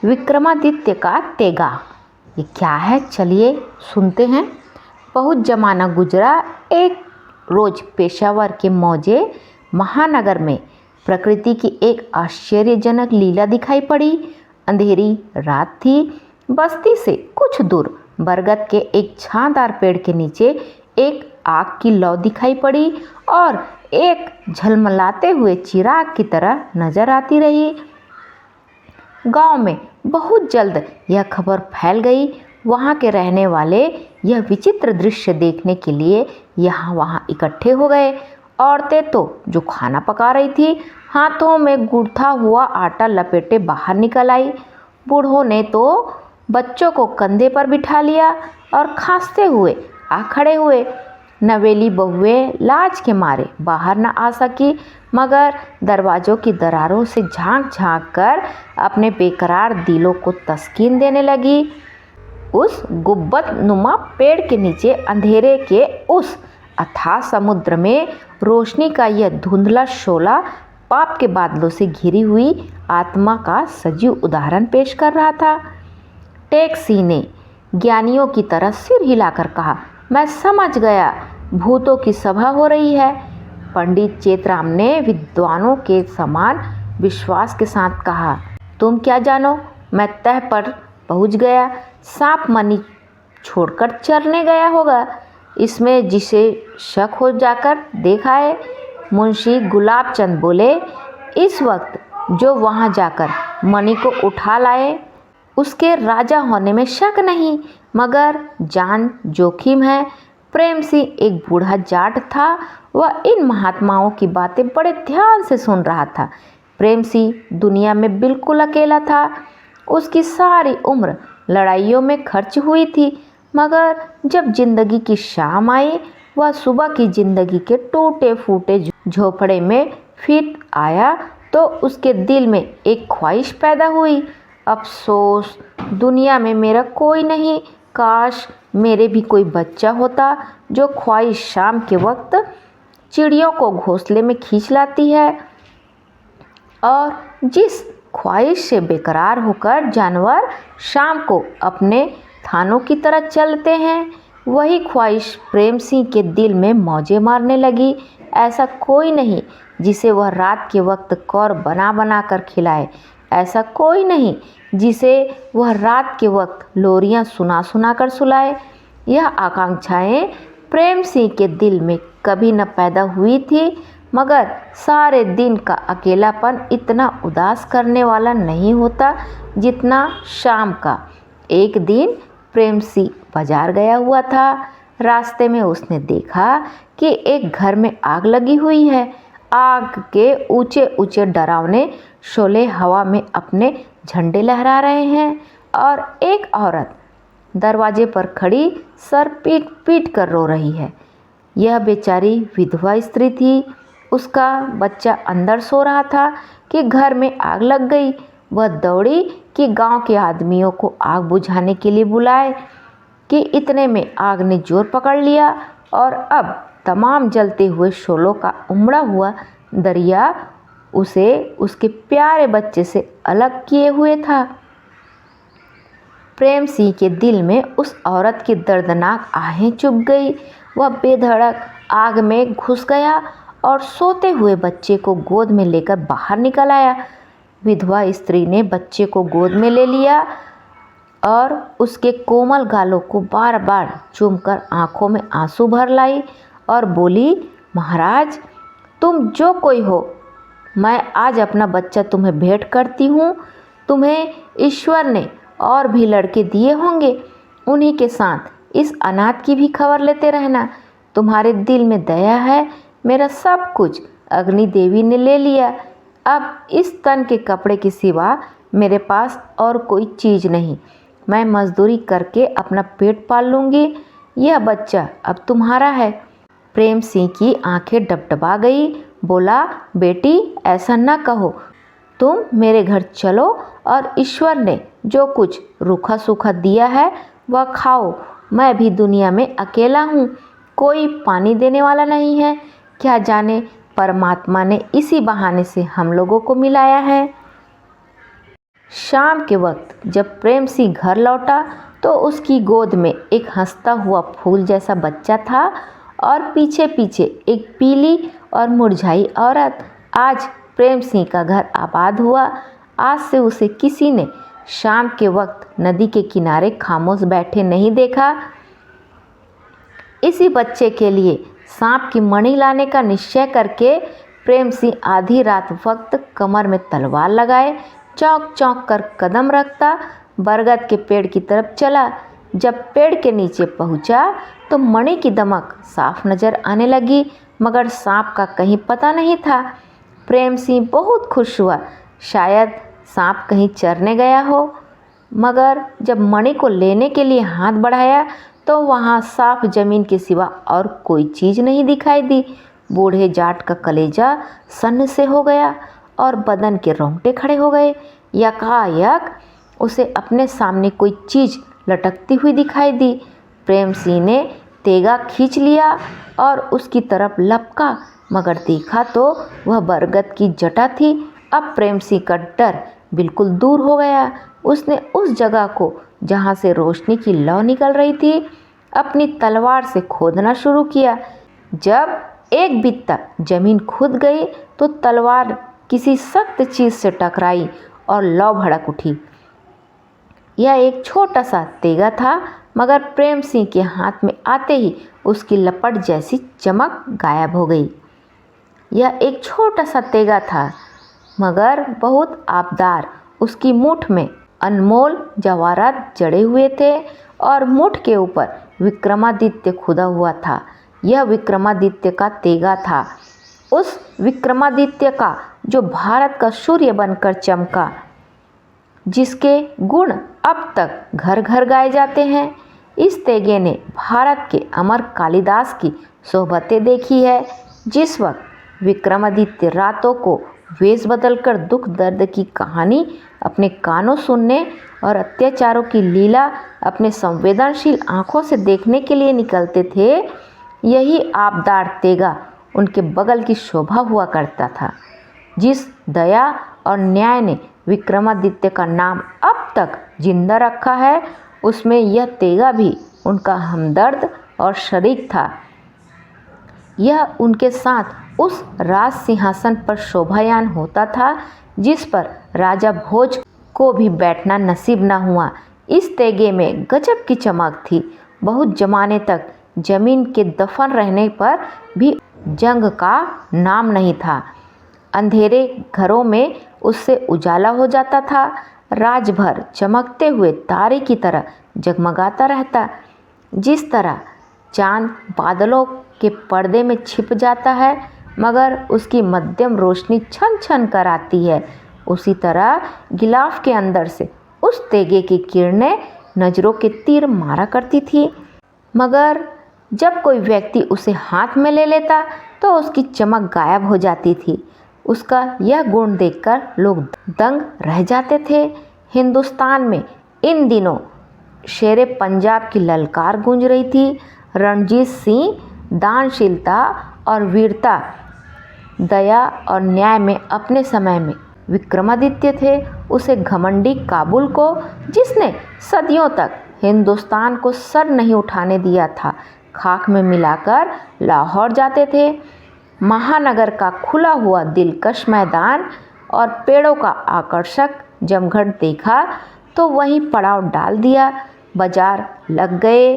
विक्रमादित्य का तेगा। ये क्या है, चलिए सुनते हैं। बहुत जमाना गुजरा, एक रोज पेशावर के मौजे महानगर में प्रकृति की एक आश्चर्यजनक लीला दिखाई पड़ी। अंधेरी रात थी। बस्ती से कुछ दूर बरगद के एक छांदार पेड़ के नीचे एक आग की लौ दिखाई पड़ी और एक झलमलाते हुए चिराग की तरह नजर आती रही। गांव में बहुत जल्द यह खबर फैल गई। वहां के रहने वाले यह विचित्र दृश्य देखने के लिए यहाँ वहाँ इकट्ठे हो गए। औरतें तो जो खाना पका रही थी हाथों में गूंथा हुआ आटा लपेटे बाहर निकल आई। बूढ़ों ने तो बच्चों को कंधे पर बिठा लिया और खांसते हुए आ खड़े हुए। नवेली बहुएं लाज के मारे बाहर न आ सकी, मगर दरवाजों की दरारों से झांक झांक कर अपने बेकरार दिलों को तस्कीन देने लगी। उस गुब्बद नुमा पेड़ के नीचे अंधेरे के उस अथाह समुद्र में रोशनी का यह धुंधला शोला पाप के बादलों से घिरी हुई आत्मा का सजीव उदाहरण पेश कर रहा था। टेकसी ने ज्ञानियों की तरह सिर हिलाकर कहा, मैं समझ गया, भूतों की सभा हो रही है। पंडित चेतराम ने विद्वानों के समान विश्वास के साथ कहा, तुम क्या जानो, मैं तह पर पहुंच गया। सांप मनी छोड़कर चरने गया होगा, इसमें जिसे शक हो जाकर देखा है। मुंशी गुलाब चंद बोले, इस वक्त जो वहां जाकर मणि को उठा लाए उसके राजा होने में शक नहीं, मगर जान जोखिम है। प्रेम सिंह एक बूढ़ा जाट था। वह इन महात्माओं की बातें बड़े ध्यान से सुन रहा था। प्रेम सिंह दुनिया में बिल्कुल अकेला था। उसकी सारी उम्र लड़ाइयों में खर्च हुई थी, मगर जब जिंदगी की शाम आई वह सुबह की जिंदगी के टूटे फूटे झोपड़े में फिर आया तो उसके दिल में एक ख्वाहिश पैदा हुई, अफसोस दुनिया में मेरा कोई नहीं, काश मेरे भी कोई बच्चा होता। जो ख्वाहिश शाम के वक्त चिड़ियों को घोंसले में खींच लाती है और जिस ख्वाहिश से बेकरार होकर जानवर शाम को अपने थानों की तरह चलते हैं, वही ख्वाहिश प्रेम सिंह के दिल में मौजे मारने लगी। ऐसा कोई नहीं जिसे वह रात के वक्त कौर बना बना कर खिलाए, ऐसा कोई नहीं जिसे वह रात के वक्त लोरियां सुना सुना कर सुलाए। यह आकांक्षाएं प्रेम सिंह के दिल में कभी न पैदा हुई थी, मगर सारे दिन का अकेलापन इतना उदास करने वाला नहीं होता जितना शाम का। एक दिन प्रेम सिंह बाजार गया हुआ था। रास्ते में उसने देखा कि एक घर में आग लगी हुई है। आग के ऊंचे ऊंचे डरावने शोले हवा में अपने झंडे लहरा रहे हैं और एक औरत दरवाजे पर खड़ी सर पीट पीट कर रो रही है। यह बेचारी विधवा स्त्री थी। उसका बच्चा अंदर सो रहा था कि घर में आग लग गई। वह दौड़ी कि गांव के आदमियों को आग बुझाने के लिए बुलाए कि इतने में आग ने जोर पकड़ लिया और अब तमाम जलते हुए शोलों का उमड़ा हुआ दरिया उसे उसके प्यारे बच्चे से अलग किए हुए था। प्रेम सिंह के दिल में उस औरत की दर्दनाक आहें चुभ गई। वह बेधड़क आग में घुस गया और सोते हुए बच्चे को गोद में लेकर बाहर निकल आया। विधवा स्त्री ने बच्चे को गोद में ले लिया और उसके कोमल गालों को बार बार चूमकर आंखों में आंसू भर लाई और बोली, महाराज तुम जो कोई हो, मैं आज अपना बच्चा तुम्हें भेंट करती हूँ। तुम्हें ईश्वर ने और भी लड़के दिए होंगे, उन्हीं के साथ इस अनाथ की भी खबर लेते रहना। तुम्हारे दिल में दया है, मेरा सब कुछ अग्नि देवी ने ले लिया। अब इस तन के कपड़े के सिवा मेरे पास और कोई चीज़ नहीं। मैं मजदूरी करके अपना पेट पाल लूँगी। यह बच्चा अब तुम्हारा है। प्रेम सिंह की आंखें डबडबा गई। बोला, बेटी ऐसा न कहो, तुम मेरे घर चलो और ईश्वर ने जो कुछ रूखा सूखा दिया है वह खाओ। मैं भी दुनिया में अकेला हूँ, कोई पानी देने वाला नहीं है। क्या जाने परमात्मा ने इसी बहाने से हम लोगों को मिलाया है। शाम के वक्त जब प्रेम सिंह घर लौटा तो उसकी गोद में एक हंसता हुआ फूल जैसा बच्चा था और पीछे पीछे एक पीली और मुरझाई औरत। आज प्रेम सिंह का घर आबाद हुआ। आज से उसे किसी ने शाम के वक्त नदी के किनारे खामोश बैठे नहीं देखा। इसी बच्चे के लिए सांप की मणि लाने का निश्चय करके प्रेम सिंह आधी रात वक्त कमर में तलवार लगाए चौंक चौंक कर कदम रखता बरगद के पेड़ की तरफ चला। जब पेड़ के नीचे पहुंचा तो मणि की दमक साफ नजर आने लगी, मगर सांप का कहीं पता नहीं था। प्रेम सिंह बहुत खुश हुआ, शायद सांप कहीं चरने गया हो। मगर जब मणि को लेने के लिए हाथ बढ़ाया तो वहाँ साफ जमीन के सिवा और कोई चीज़ नहीं दिखाई दी। बूढ़े जाट का कलेजा सन्न से हो गया और बदन के रोंगटे खड़े हो गए। यकायक उसे अपने सामने कोई चीज़ लटकती हुई दिखाई दी। प्रेम सिंह ने तेगा खींच लिया और उसकी तरफ लपका, मगर देखा तो वह बरगद की जटा थी। अब प्रेम सिंह का डर बिल्कुल दूर हो गया। उसने उस जगह को जहाँ से रोशनी की लौ निकल रही थी अपनी तलवार से खोदना शुरू किया। जब एक बित्ता जमीन खुद गई तो तलवार किसी सख्त चीज़ से टकराई और लौ भड़क उठी। यह एक छोटा सा तेगा था, मगर प्रेम सिंह के हाथ में आते ही उसकी लपट जैसी चमक गायब हो गई। यह एक छोटा सा तेगा था, मगर बहुत आबदार। उसकी मूठ में अनमोल जवाहरात जड़े हुए थे और मूठ के ऊपर विक्रमादित्य खुदा हुआ था। यह विक्रमादित्य का तेगा था, उस विक्रमादित्य का जो भारत का सूर्य बनकर चमका, जिसके गुण अब तक घर घर गाए जाते हैं। इस तेगे ने भारत के अमर कालिदास की सोहबतें देखी है। जिस वक्त विक्रमादित्य रातों को वेश बदलकर दुख दर्द की कहानी अपने कानों सुनने और अत्याचारों की लीला अपने संवेदनशील आँखों से देखने के लिए निकलते थे, यही आबदार तेगा उनके बगल की शोभा हुआ करता था। जिस दया और न्याय ने विक्रमादित्य का नाम अब तक जिंदा रखा है, उसमें यह तेगा भी उनका हमदर्द और शरीक था। यह उनके साथ उस राज सिंहासन पर शोभायान होता था जिस पर राजा भोज को भी बैठना नसीब न हुआ। इस तेगे में गजब की चमक थी। बहुत जमाने तक जमीन के दफन रहने पर भी जंग का नाम नहीं था। अंधेरे घरों में उससे उजाला हो जाता था। राज भर चमकते हुए तारे की तरह जगमगाता रहता। जिस तरह चांद बादलों के पर्दे में छिप जाता है मगर उसकी मध्यम रोशनी छन छन कर आती है, उसी तरह गिलाफ के अंदर से उस तेगे की किरणें नज़रों के तीर मारा करती थी। मगर जब कोई व्यक्ति उसे हाथ में ले लेता तो उसकी चमक गायब हो जाती थी। उसका यह गुण देखकर लोग दंग रह जाते थे। हिंदुस्तान में इन दिनों शेरे पंजाब की ललकार गूंज रही थी। रणजीत सिंह दानशीलता और वीरता, दया और न्याय में अपने समय में विक्रमादित्य थे। उसे घमंडी काबुल को, जिसने सदियों तक हिंदुस्तान को सर नहीं उठाने दिया था, खाक में मिलाकर लाहौर जाते थे। महानगर का खुला हुआ दिलकश मैदान और पेड़ों का आकर्षक जमघट देखा तो वहीं पड़ाव डाल दिया। बाजार लग गए,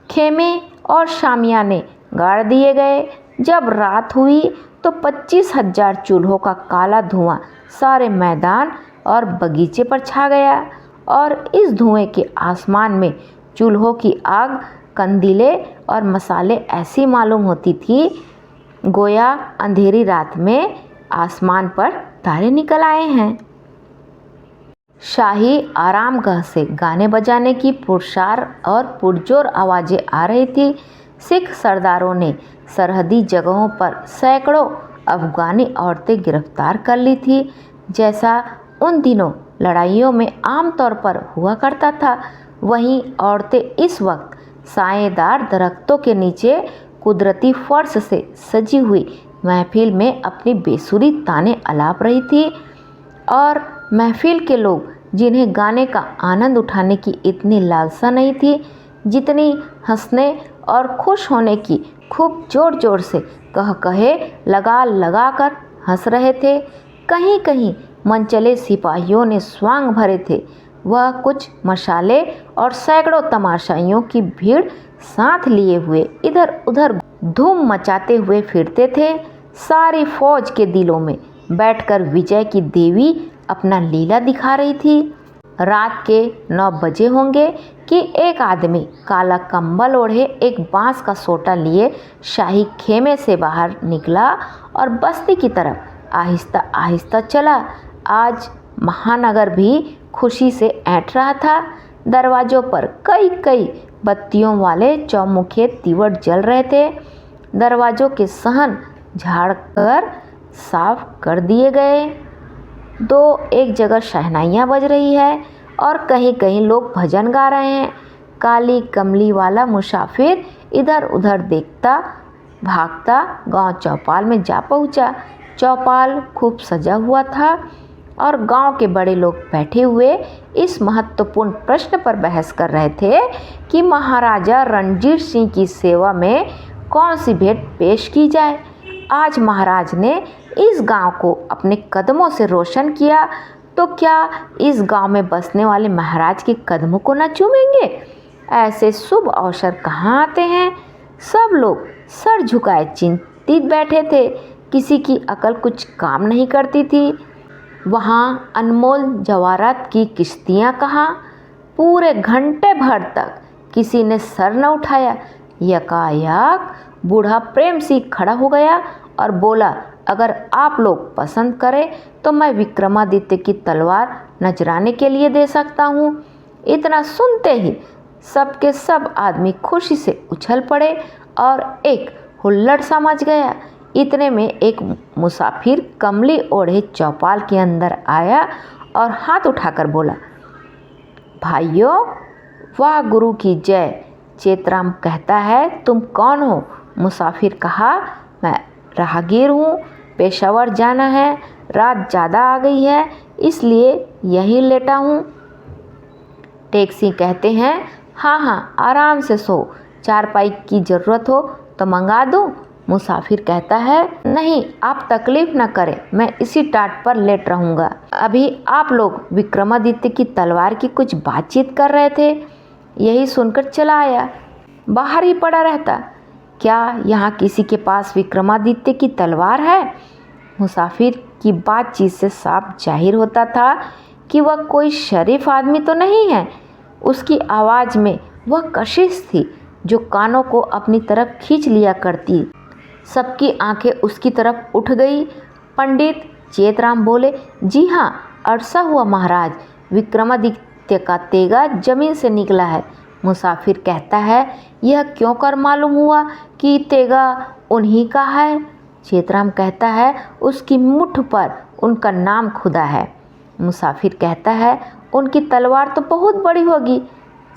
खेमे और शामियाने गाड़ दिए गए। जब रात हुई तो 25,000 चूल्हों का काला धुआं सारे मैदान और बगीचे पर छा गया और इस धुएं के आसमान में चूल्हों की आग, कंदीले और मसाले ऐसी मालूम होती थी गोया अंधेरी रात में आसमान पर तारे निकल आए हैं। शाही आरामगाह से गाने बजाने की पुरशार और पुरजोर आवाज़ें आ रही थी। सिख सरदारों ने सरहदी जगहों पर सैकड़ों अफगानी औरतें गिरफ्तार कर ली थी, जैसा उन दिनों लड़ाइयों में आमतौर पर हुआ करता था। वहीं औरतें इस वक्त साएदार दरख्तों के नीचे कुदरती फर्श से सजी हुई महफिल में अपनी बेसुरी ताने अलाप रही थी और महफिल के लोग जिन्हें गाने का आनंद उठाने की इतनी लालसा नहीं थी जितनी हंसने और खुश होने की, खूब ज़ोर ज़ोर से कह कहे लगा लगा कर हंस रहे थे। कहीं कहीं मनचले सिपाहियों ने स्वांग भरे थे। वह कुछ मशाले और सैकड़ों तमाशाइयों की भीड़ साथ लिए हुए इधर उधर धूम मचाते हुए फिरते थे। सारी फौज के दिलों में बैठकर विजय की देवी अपना लीला दिखा रही थी। रात के 9 बजे होंगे कि एक आदमी काला कंबल ओढ़े एक बांस का सोटा लिए शाही खेमे से बाहर निकला और बस्ती की तरफ आहिस्ता आहिस्ता चला। आज महानगर भी खुशी से ऐंठ रहा था। दरवाज़ों पर कई कई बत्तियों वाले चौमुखे दीवट जल रहे थे। दरवाज़ों के सहन झाड़कर साफ कर दिए गए। एक जगह शहनाइयाँ बज रही है और कहीं कहीं लोग भजन गा रहे हैं। काली कमली वाला मुसाफिर इधर उधर देखता भागता गांव चौपाल में जा पहुंचा। चौपाल खूब सजा हुआ था और गांव के बड़े लोग बैठे हुए इस महत्वपूर्ण प्रश्न पर बहस कर रहे थे कि महाराजा रणजीत सिंह की सेवा में कौन सी भेंट पेश की जाए। आज महाराज ने इस गांव को अपने कदमों से रोशन किया तो क्या इस गांव में बसने वाले महाराज के कदमों को न चूमेंगे। ऐसे शुभ अवसर कहाँ आते हैं। सब लोग सर झुकाए चिंतित बैठे थे। किसी की अकल कुछ काम नहीं करती थी। वहाँ अनमोल जवाहरात की किश्तियाँ कहाँ। पूरे घंटे भर तक किसी ने सर न उठाया। यकायक बूढ़ा प्रेम सिंह खड़ा हो गया और बोला, अगर आप लोग पसंद करें तो मैं विक्रमादित्य की तलवार नजराने के लिए दे सकता हूँ। इतना सुनते ही सबके सब आदमी खुशी से उछल पड़े और एक हुल्लड़ सा मच गया। इतने में एक मुसाफिर कमली ओढ़े चौपाल के अंदर आया और हाथ उठाकर बोला, भाइयों वाह गुरु की जय। चेतराम कहता है तुम कौन हो। मुसाफिर कहा, मैं राहगीर हूँ, पेशावर जाना है, रात ज़्यादा आ गई है इसलिए यहीं लेटा हूँ। टैक्सी कहते हैं, हाँ हाँ आराम से सो, चारपाई की ज़रूरत हो तो मंगा दूँ। मुसाफिर कहता है, नहीं आप तकलीफ़ न करें, मैं इसी टाट पर लेट रहूँगा। अभी आप लोग विक्रमादित्य की तलवार की कुछ बातचीत कर रहे थे, यही सुनकर चला आया। बाहर ही पड़ा रहता। क्या यहाँ किसी के पास विक्रमादित्य की तलवार है। मुसाफिर की बातचीत से साफ जाहिर होता था कि वह कोई शरीफ आदमी तो नहीं है। उसकी आवाज़ में वह कशिश थी जो कानों को अपनी तरफ खींच लिया करती। सबकी आंखें उसकी तरफ उठ गई। पंडित चेतराम बोले, जी हाँ अरसा हुआ महाराज, विक्रमादित्य का तेगा जमीन से निकला है। मुसाफिर कहता है, यह क्यों कर मालूम हुआ कि तेगा उन्हीं का है। चेतराम कहता है, उसकी मुठ पर उनका नाम खुदा है। मुसाफिर कहता है, उनकी तलवार तो बहुत बड़ी होगी।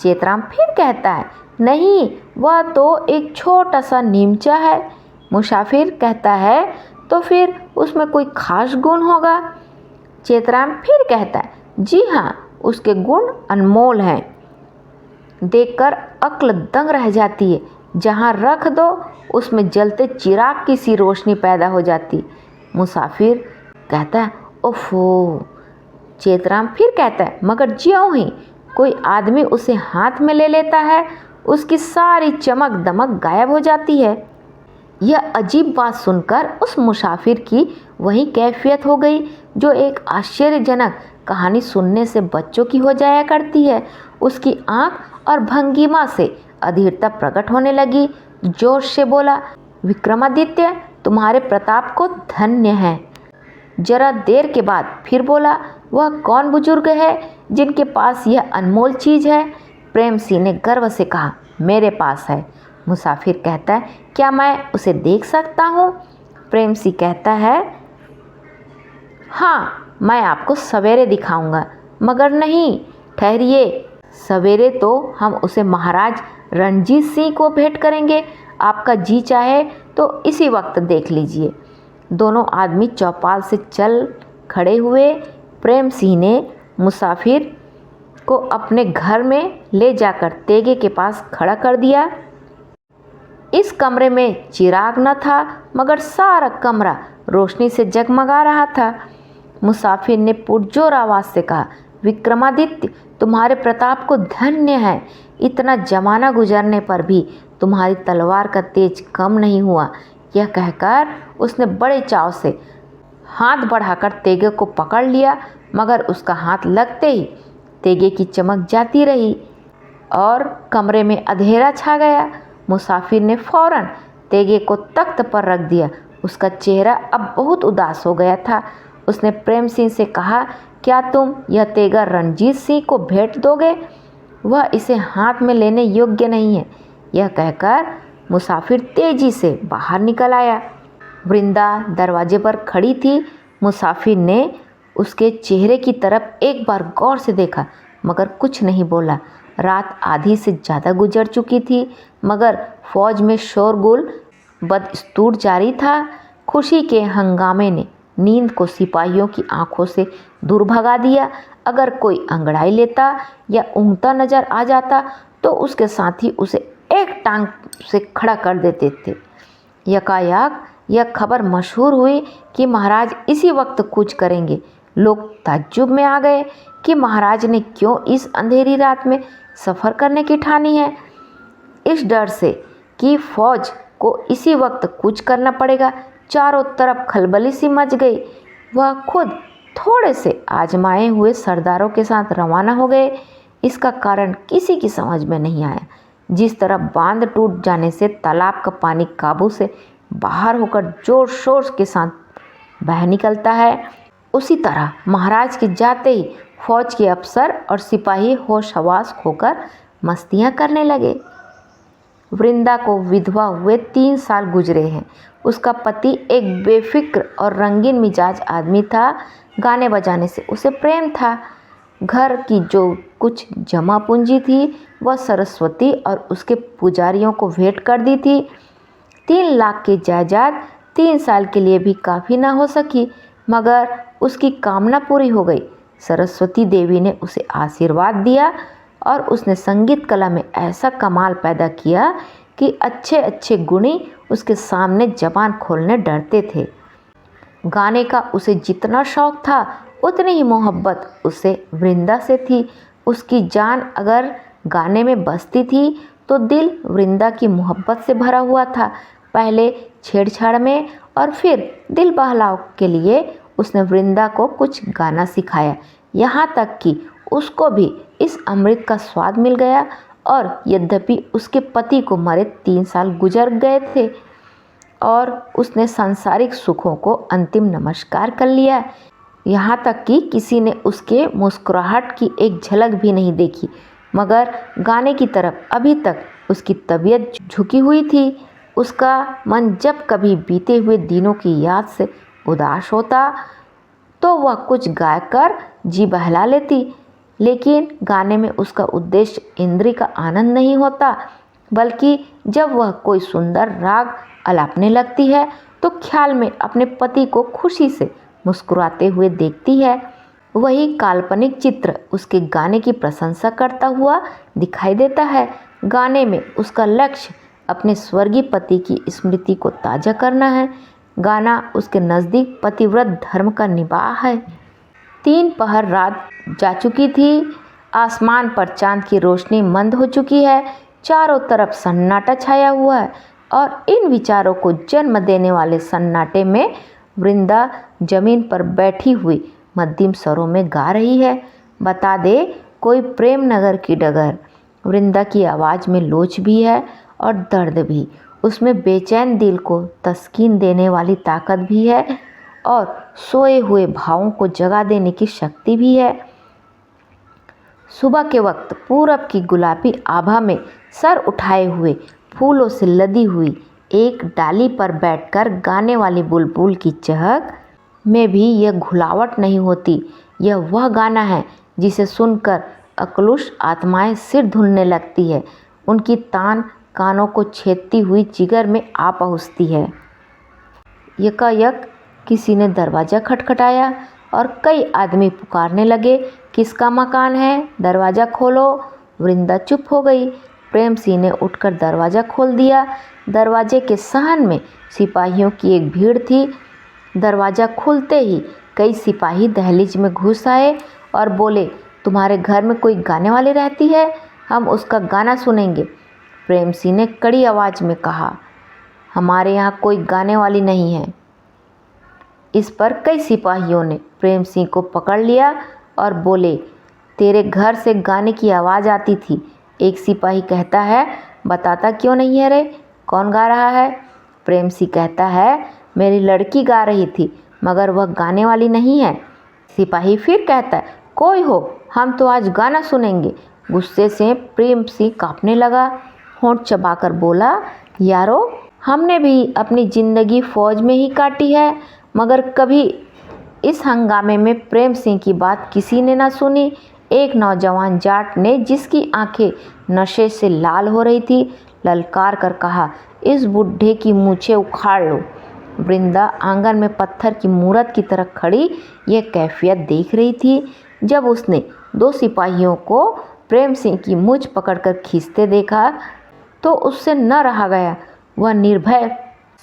चेतराम फिर कहता है, नहीं वह तो एक छोटा सा नीमचा है। मुसाफिर कहता है, तो फिर उसमें कोई खास गुण होगा। चेतराम फिर कहता है, जी हाँ उसके गुण अनमोल हैं, देखकर अक्ल दंग रह जाती है। जहाँ रख दो उसमें जलते चिराग की सी रोशनी पैदा हो जाती। मुसाफिर कहता है, ओफो। चेतराम फिर कहता है, मगर ज्यों ही कोई आदमी उसे हाथ में ले लेता है उसकी सारी चमक दमक गायब हो जाती है। यह अजीब बात सुनकर उस मुसाफिर की वही कैफियत हो गई जो एक आश्चर्यजनक कहानी सुनने से बच्चों की हो जाया करती है। उसकी आंख और भंगिमा से अधीरता प्रकट होने लगी। जोश से बोला, विक्रमादित्य तुम्हारे प्रताप को धन्य है। जरा देर के बाद फिर बोला, वह कौन बुजुर्ग है जिनके पास यह अनमोल चीज़ है। प्रेम सिंह ने गर्व से कहा, मेरे पास है। मुसाफिर कहता है, क्या मैं उसे देख सकता हूँ। प्रेम सिंह कहता है, हाँ मैं आपको सवेरे दिखाऊंगा। मगर नहीं ठहरिए, सवेरे तो हम उसे महाराज रणजीत सिंह को भेंट करेंगे। आपका जी चाहे तो इसी वक्त देख लीजिए। दोनों आदमी चौपाल से चल खड़े हुए। प्रेम सिंह ने मुसाफिर को अपने घर में ले जाकर तेगे के पास खड़ा कर दिया। इस कमरे में चिराग न था, मगर सारा कमरा रोशनी से जगमगा रहा था। मुसाफिर ने पुरजोर आवाज़ से कहा, विक्रमादित्य, तुम्हारे प्रताप को धन्य है। इतना जमाना गुजरने पर भी तुम्हारी तलवार का तेज कम नहीं हुआ। यह कहकर उसने बड़े चाव से हाथ बढ़ाकर तेगे को पकड़ लिया, मगर उसका हाथ लगते ही तेगे की चमक जाती रही और कमरे में अंधेरा छा गया। मुसाफिर ने फौरन तेगे को तख्त पर रख दिया। उसका चेहरा अब बहुत उदास हो गया था। उसने प्रेम सिंह से कहा, क्या तुम यह तेगा रणजीत सिंह को भेंट दोगे? वह इसे हाथ में लेने योग्य नहीं है। यह कहकर मुसाफिर तेजी से बाहर निकल आया। वृंदा दरवाजे पर खड़ी थी। मुसाफिर ने उसके चेहरे की तरफ एक बार गौर से देखा, मगर कुछ नहीं बोला। रात आधी से ज़्यादा गुजर चुकी थी, मगर फौज में शोरगुल बदस्तूर जारी था। खुशी के हंगामे ने नींद को सिपाहियों की आंखों से दूर भगा दिया। अगर कोई अंगड़ाई लेता या ऊँघता नजर आ जाता तो उसके साथी उसे एक टांग से खड़ा कर देते थे। यकायक यह खबर मशहूर हुई कि महाराज इसी वक्त कूच करेंगे। लोग ताज्जुब में आ गए कि महाराज ने क्यों इस अंधेरी रात में सफ़र करने की ठानी है। इस डर से कि फौज को इसी वक्त कूच करना पड़ेगा, चारों तरफ खलबली सी मच गई। वह खुद थोड़े से आजमाए हुए सरदारों के साथ रवाना हो गए। इसका कारण किसी की समझ में नहीं आया। जिस तरह बांध टूट जाने से तालाब का पानी काबू से बाहर होकर जोर शोर के साथ बह निकलता है, उसी तरह महाराज के जाते ही फौज के अफसर और सिपाही होश हवास खोकर मस्तियाँ करने लगे। वृंदा को विधवा हुए 3 साल गुजरे हैं। उसका पति एक बेफिक्र और रंगीन मिजाज आदमी था। गाने बजाने से उसे प्रेम था। घर की जो कुछ जमा पूंजी थी वह सरस्वती और उसके पुजारियों को भेंट कर दी थी। 3 लाख की जायदाद 3 साल के लिए भी काफ़ी ना हो सकी, मगर उसकी कामना पूरी हो गई। सरस्वती देवी ने उसे आशीर्वाद दिया और उसने संगीत कला में ऐसा कमाल पैदा किया कि अच्छे अच्छे गुणी उसके सामने जबान खोलने डरते थे। गाने का उसे जितना शौक था उतनी ही मोहब्बत उसे वृंदा से थी। उसकी जान अगर गाने में बसती थी तो दिल वृंदा की मोहब्बत से भरा हुआ था। पहले छेड़छाड़ में और फिर दिल बहलाव के लिए उसने वृंदा को कुछ गाना सिखाया। यहाँ तक कि उसको भी इस अमृत का स्वाद मिल गया। और यद्यपि उसके पति को मरे 3 साल गुजर गए थे और उसने सांसारिक सुखों को अंतिम नमस्कार कर लिया, यहाँ तक कि किसी ने उसके मुस्कुराहट की एक झलक भी नहीं देखी, मगर गाने की तरफ अभी तक उसकी तबीयत झुकी हुई थी। उसका मन जब कभी बीते हुए दिनों की याद से उदास होता तो वह कुछ गाकर जी बहला लेती, लेकिन गाने में उसका उद्देश्य इंद्रिय का आनंद नहीं होता, बल्कि जब वह कोई सुंदर राग अलापने लगती है तो ख्याल में अपने पति को खुशी से मुस्कुराते हुए देखती है। वही काल्पनिक चित्र उसके गाने की प्रशंसा करता हुआ दिखाई देता है। गाने में उसका लक्ष्य अपने स्वर्गीय पति की स्मृति को ताज़ा करना है। गाना उसके नज़दीक पतिव्रत धर्म का निबाह है। 3 पहर रात जा चुकी थी। आसमान पर चांद की रोशनी मंद हो चुकी है। चारों तरफ सन्नाटा छाया हुआ है और इन विचारों को जन्म देने वाले सन्नाटे में वृंदा जमीन पर बैठी हुई मध्यम स्वरों में गा रही है। बता दे कोई प्रेम नगर की डगर। वृंदा की आवाज़ में लोच भी है और दर्द भी। उसमें बेचैन दिल को तस्कीन देने वाली ताकत भी है और सोए हुए भावों को जगा देने की शक्ति भी है। सुबह के वक्त पूरब की गुलाबी आभा में सर उठाए हुए फूलों से लदी हुई एक डाली पर बैठकर गाने वाली बुलबुल की चहक में भी यह घुलावट नहीं होती। यह वह गाना है जिसे सुनकर अकलुष आत्माएं सिर धुनने लगती है। उनकी तान कानों को छेदती हुई जिगर में आ पहुँचती है। यकायक किसी ने दरवाज़ा खटखटाया और कई आदमी पुकारने लगे, किसका मकान है, दरवाज़ा खोलो। वृंदा चुप हो गई। प्रेम सिंह ने उठकर दरवाज़ा खोल दिया। दरवाजे के सहन में सिपाहियों की एक भीड़ थी। दरवाज़ा खुलते ही कई सिपाही दहलीज में घुस आए और बोले, तुम्हारे घर में कोई गाने वाली रहती है, हम उसका गाना सुनेंगे। प्रेम सिंह ने कड़ी आवाज़ में कहा, हमारे यहाँ कोई गाने वाली नहीं है। इस पर कई सिपाहियों ने प्रेम सिंह को पकड़ लिया और बोले, तेरे घर से गाने की आवाज़ आती थी। एक सिपाही कहता है, बताता क्यों नहीं है रे, कौन गा रहा है? प्रेम सिंह कहता है, मेरी लड़की गा रही थी, मगर वह गाने वाली नहीं है। सिपाही फिर कहता है, कोई हो, हम तो आज गाना सुनेंगे। गुस्से से प्रेम सिंह कांपने लगा। होंठ चबाकर बोला, यारो, हमने भी अपनी ज़िंदगी फ़ौज में ही काटी है, मगर कभी इस हंगामे में प्रेम सिंह की बात किसी ने ना सुनी। एक नौजवान जाट ने, जिसकी आंखें नशे से लाल हो रही थी, ललकार कर कहा, इस बुढ़े की मूछें उखाड़ लो। वृंदा आंगन में पत्थर की मूरत की तरह खड़ी यह कैफियत देख रही थी। जब उसने दो सिपाहियों को प्रेम सिंह की मूछ पकड़कर खींचते देखा तो उससे न रहा गया। वह निर्भय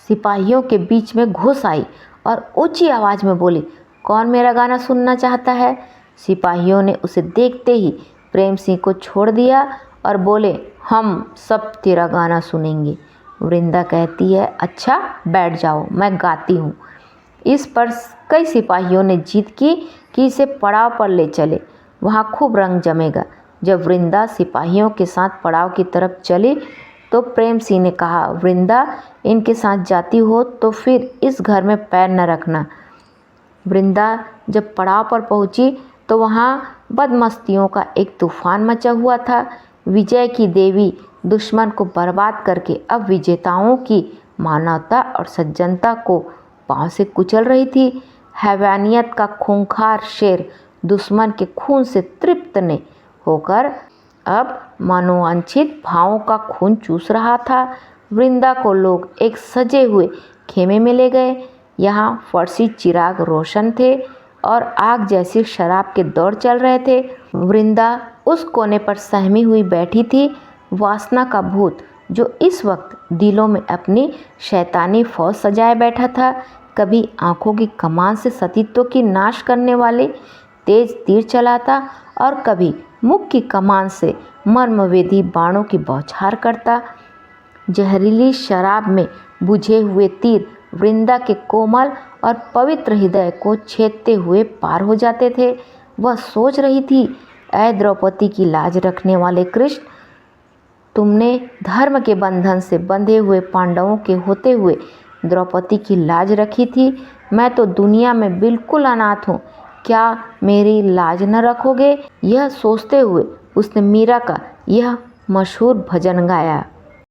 सिपाहियों के बीच में घुस आई और ऊंची आवाज़ में बोली, कौन मेरा गाना सुनना चाहता है? सिपाहियों ने उसे देखते ही प्रेम सिंह को छोड़ दिया और बोले, हम सब तेरा गाना सुनेंगे। वृंदा कहती है, अच्छा बैठ जाओ, मैं गाती हूँ। इस पर कई सिपाहियों ने जिद की कि इसे पड़ाव पर ले चले, वहाँ खूब रंग जमेगा। जब वृंदा सिपाहियों के साथ पड़ाव की तरफ चली तो प्रेम सिंह ने कहा, वृंदा, इनके साथ जाती हो तो फिर इस घर में पैर न रखना। वृंदा जब पड़ाव पर पहुंची तो वहां बदमस्तियों का एक तूफान मचा हुआ था। विजय की देवी दुश्मन को बर्बाद करके अब विजेताओं की मानवता और सज्जनता को पांव से कुचल रही थी। हैवानियत का खूंखार शेर दुश्मन के खून से तृप्त ने होकर अब मनोवांछित भावों का खून चूस रहा था। वृंदा को लोग एक सजे हुए खेमे में ले गए। यहाँ फर्शी चिराग रोशन थे और आग जैसी शराब के दौर चल रहे थे। वृंदा उस कोने पर सहमी हुई बैठी थी। वासना का भूत, जो इस वक्त दिलों में अपनी शैतानी फौज सजाए बैठा था, कभी आंखों की कमान से सतीत्व की नाश करने वाले तेज तीर चलाता और कभी मुख की कमान से मर्मवेदी बाणों की बौछार करता। जहरीली शराब में बुझे हुए तीर वृंदा के कोमल और पवित्र हृदय को छेदते हुए पार हो जाते थे। वह सोच रही थी, ऐ द्रौपदी की लाज रखने वाले कृष्ण, तुमने धर्म के बंधन से बंधे हुए पांडवों के होते हुए द्रौपदी की लाज रखी थी। मैं तो दुनिया में बिल्कुल अनाथ हूँ, क्या मेरी लाज न रखोगे? यह सोचते हुए उसने मीरा का यह मशहूर भजन गाया।